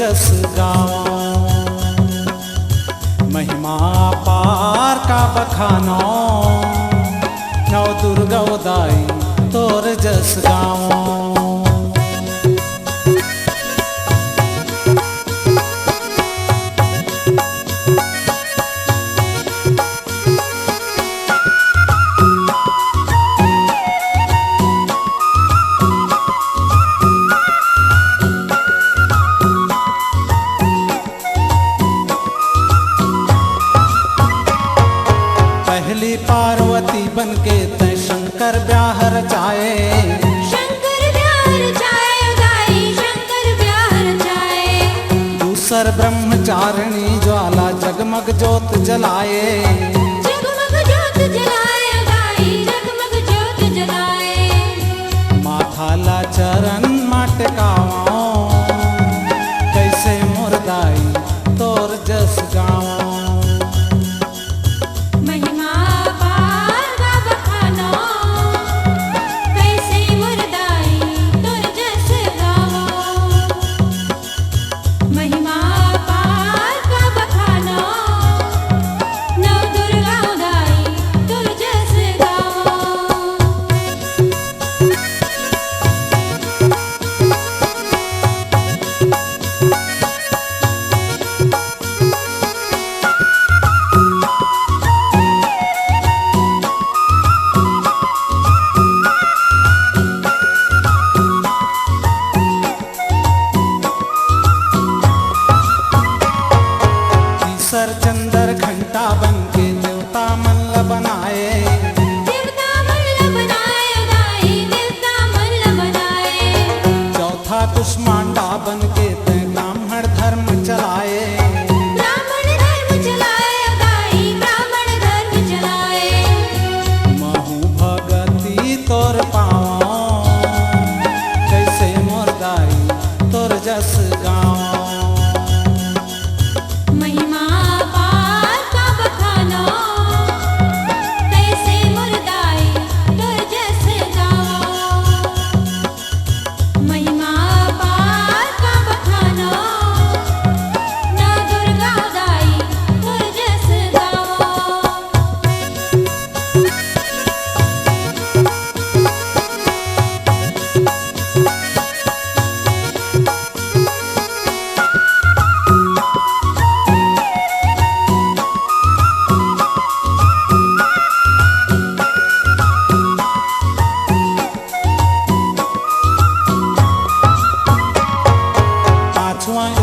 जस गाओ। महिमा पार का बखानो, नव दुर्गा दाई तोर जस गाओ। पहली पार्वती बनके तय शंकर ब्याह रचाए। शंकर ब्याह रचाए गाई, शंकर ब्याह रचाए। दूसर ब्रह्मचारिणी ज्वाला जगमग ज्योत जलाए। जगमग ज्योत जलाए गाई, जगमग ज्योत जलाए। माथाला चरण मटकाओ, कैसे मुर्दाई तोर जस गाओ। चंदर घंटा बनके देवता मल्ल बनाए। देवता मल्ल बनाए गाई, देवता मल्ल बनाए। चौथा कुष्मांडा बनके ते ब्राह्मण धर्म चलाए। ब्राह्मण धर्म चलाए गाई, ब्राह्मण धर्म चलाए। महू भगती तोर पाओ, कैसे मुर्दाई तोर जस गाओ।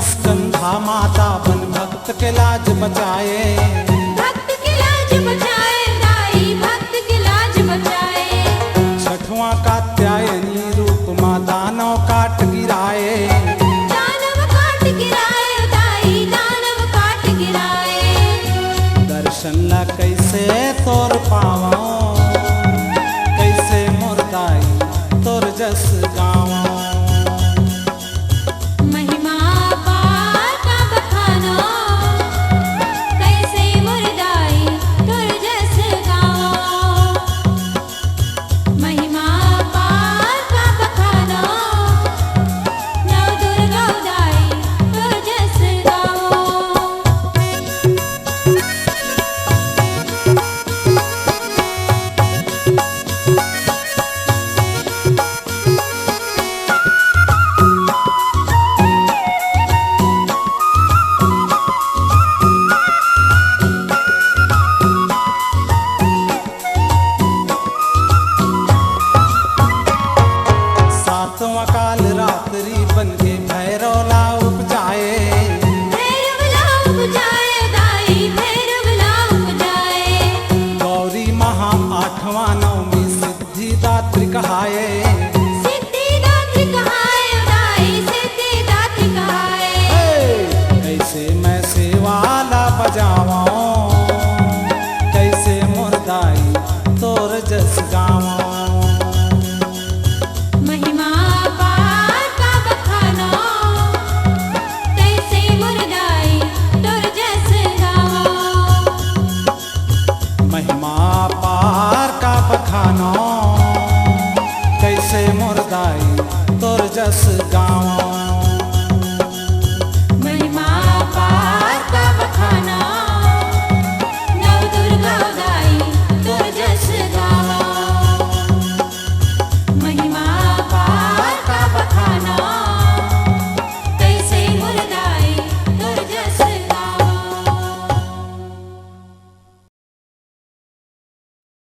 स्कंधा माता बन भक्त के लाज बचाए। भक्त की लाज बचाए गाई, भक्त की लाज बचाए। छठवां कात्यायनी रूप मां दानव काट गिराए। दानव काट गिराए गाई, दानव काट गिराए। दर्शन ला कैसे तोर पावो, कैसे मुर्दाई तोर जस गाओ। काल रात्रि बनके भैरव ला